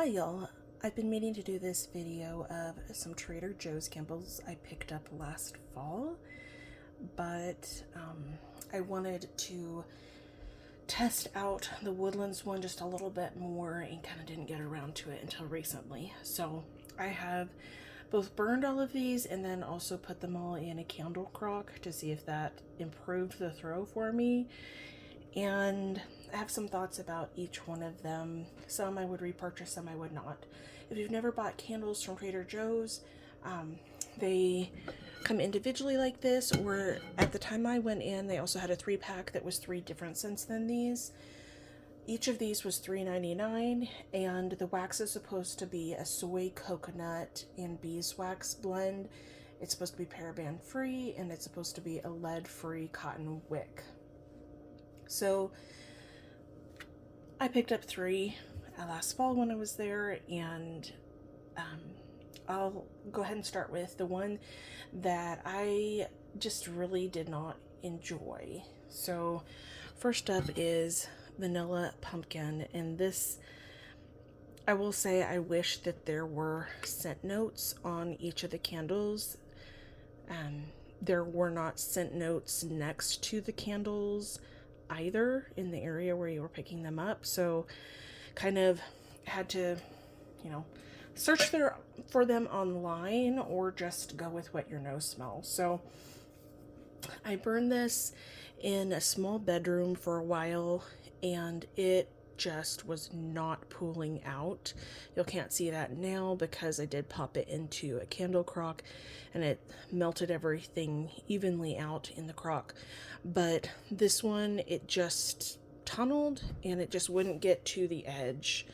Hi y'all, I've been meaning to do this video of some Trader Joe's candles I picked up last fall, but I wanted to test out the Woodlands one just a little bit more and kind of didn't get around to it until recently. So I have both burned all of these and then also put them all in a candle crock to see if that improved the throw for me. And I have some thoughts about each one of them. Some I would repurchase, some I would not. If you've never bought candles from Trader Joe's, they come individually like this, or at the time I went in, they also had a 3-pack that was 3 different scents than these. Each of these was $3.99, and the wax is supposed to be a soy, coconut, and beeswax blend. It's supposed to be paraben free, and it's supposed to be a lead free cotton wick. So I picked up 3 last fall when I was there, and I'll go ahead and start with the one that I just really did not enjoy. So first up is Vanilla Pumpkin, and this, I will say, I wish that there were scent notes on each of the candles. There were not scent notes next to the candles either in the area where you were picking them up, so kind of had to, search for them online or just go with what your nose smells. So I burned this in a small bedroom for a while, and it just was not pooling out. You can't see that now because I did pop it into a candle crock and it melted everything evenly out in the crock. But this one, it just tunneled and it just wouldn't get to the edge.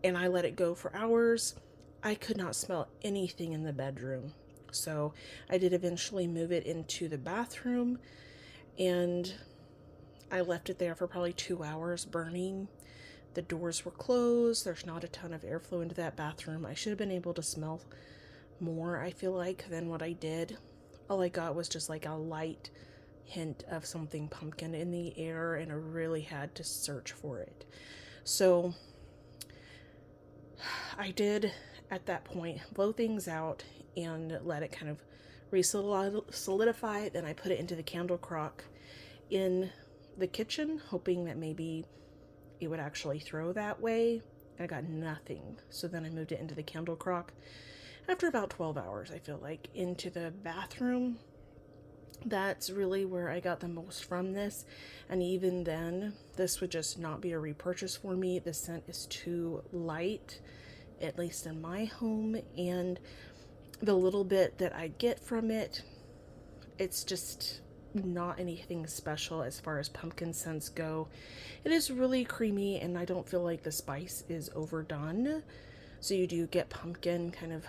And I let it go for hours. I could not smell anything in the bedroom. So I did eventually move it into the bathroom, and I left it there for probably 2 hours burning. The doors were closed. There's not a ton of airflow into that bathroom. I should have been able to smell more, I feel like, than what I did. All I got was just like a light hint of something pumpkin in the air, and I really had to search for it. So I did at that point blow things out and let it kind of re-solidify. Then I put it into the candle crock in the kitchen, hoping that maybe it would actually throw that way. I got nothing. So then I moved it into the candle crock. After about 12 hours, I feel like, into the bathroom. That's really where I got the most from this. And even then, this would just not be a repurchase for me. The scent is too light, at least in my home. And the little bit that I get from it, it's just not anything special as far as pumpkin scents go. It is really creamy, and I don't feel like the spice is overdone. So you do get pumpkin kind of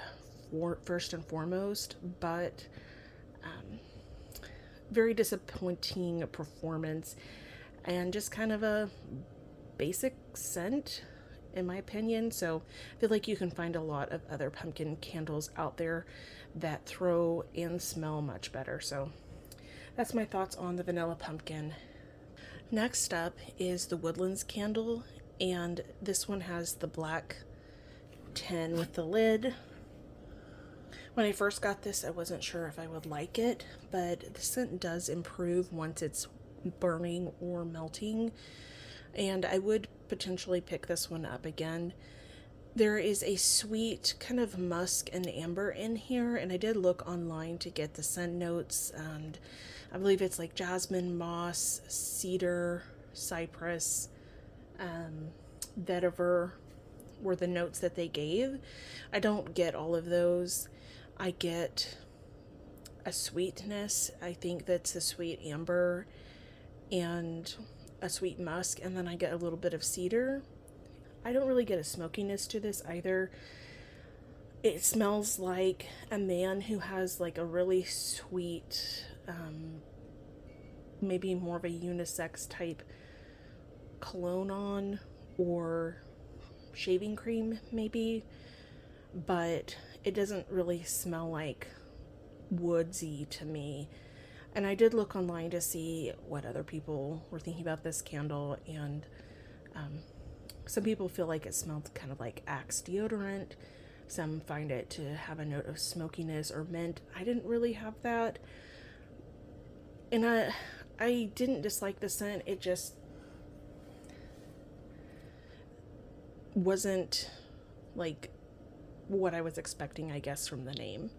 first and foremost, but very disappointing performance and just kind of a basic scent in my opinion. So I feel like you can find a lot of other pumpkin candles out there that throw and smell much better. So that's my thoughts on the Vanilla Pumpkin. Next up is the Woodlands candle, and this one has the black tin with the lid. When I first got this, I wasn't sure if I would like it, but the scent does improve once it's burning or melting, and I would potentially pick this one up again. There is a sweet kind of musk and amber in here, and I did look online to get the scent notes, and I believe it's like jasmine, moss, cedar, cypress, vetiver were the notes that they gave. I don't get all of those. I get a sweetness. I think that's a sweet amber and a sweet musk, and then I get a little bit of cedar. I don't really get a smokiness to this either. It smells like a man who has like a really sweet, maybe more of a unisex type cologne on, or shaving cream maybe, but it doesn't really smell like woodsy to me. And I did look online to see what other people were thinking about this candle, and Some people feel like it smelled kind of like Axe deodorant. Some find it to have a note of smokiness or mint. I didn't really have that. And I didn't dislike the scent. It just wasn't like what I was expecting, I guess, from the name.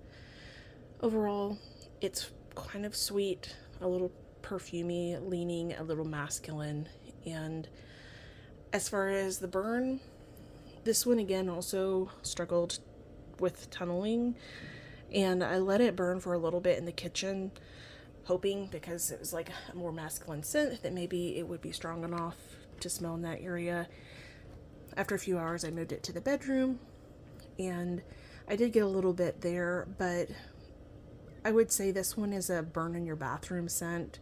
Overall, it's kind of sweet, a little perfumey, leaning a little masculine. And as far as the burn, this one again also struggled with tunneling, and I let it burn for a little bit in the kitchen, hoping, because it was like a more masculine scent, that maybe it would be strong enough to smell in that area. After a few hours, I moved it to the bedroom, and I did get a little bit there, but I would say this one is a burn in your bathroom scent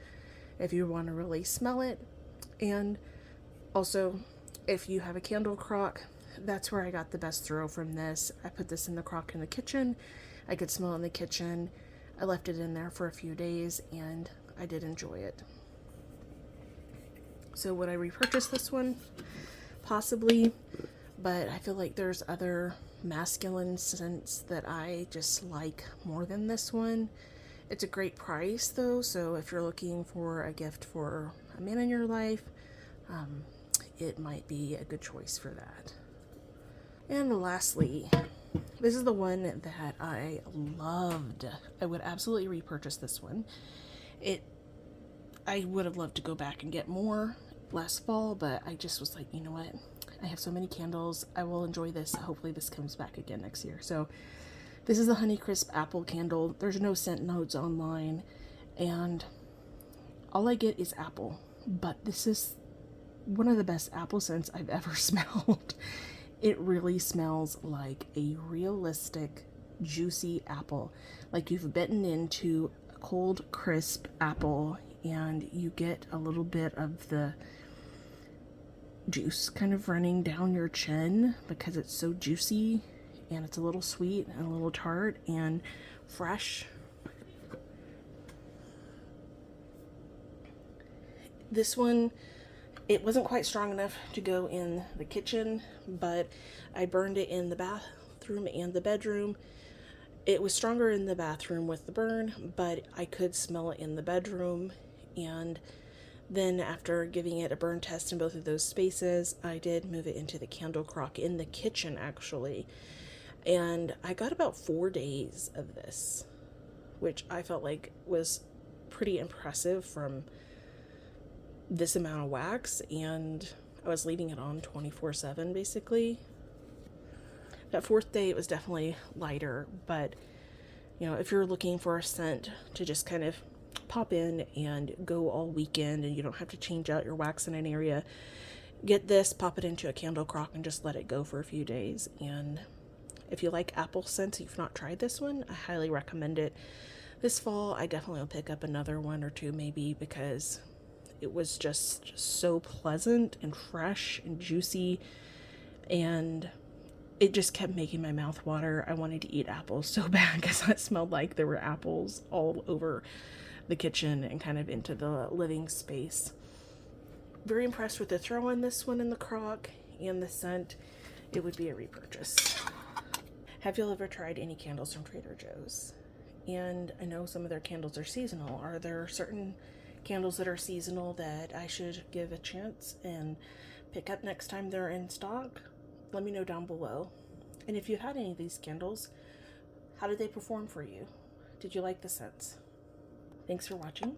if you want to really smell it. And also, if you have a candle crock, that's where I got the best throw from this. I put this in the crock in the kitchen. I could smell it in the kitchen. I left it in there for a few days, and I did enjoy it. So would I repurchase this one? Possibly, but I feel like there's other masculine scents that I just like more than this one. It's a great price though, so if you're looking for a gift for a man in your life, it might be a good choice for that. And lastly, this is the one that I loved. I would absolutely repurchase this one. I would have loved to go back and get more last fall, but I just was like, you know what? I have so many candles. I will enjoy this. Hopefully this comes back again next year. So this is the Honeycrisp apple candle. There's no scent notes online, and all I get is apple. But this is one of the best apple scents I've ever smelled. It really smells like a realistic, juicy apple. Like you've bitten into a cold, crisp apple, and you get a little bit of the juice kind of running down your chin because it's so juicy, and it's a little sweet and a little tart and fresh. This one, it wasn't quite strong enough to go in the kitchen, but I burned it in the bathroom and the bedroom. It was stronger in the bathroom with the burn, but I could smell it in the bedroom. And then after giving it a burn test in both of those spaces, I did move it into the candle crock in the kitchen actually. And I got about 4 days of this, which I felt like was pretty impressive from this amount of wax, and I was leaving it on 24/7 basically. That 4th day it was definitely lighter, but you know, if you're looking for a scent to just kind of pop in and go all weekend and you don't have to change out your wax in an area, get this, pop it into a candle crock and just let it go for a few days. And if you like apple scents, you've not tried this one, I highly recommend it. This fall I definitely will pick up another one or two maybe, because it was just so pleasant and fresh and juicy, and it just kept making my mouth water. I wanted to eat apples so bad because it smelled like there were apples all over the kitchen and kind of into the living space. Very impressed with the throw on this one in the crock and the scent. It would be a repurchase. Have you ever tried any candles from Trader Joe's? And I know some of their candles are seasonal. Are there certain candles that are seasonal that I should give a chance and pick up next time they're in stock? Let me know down below. And if you had any of these candles, how did they perform for you? Did you like the scents? Thanks for watching.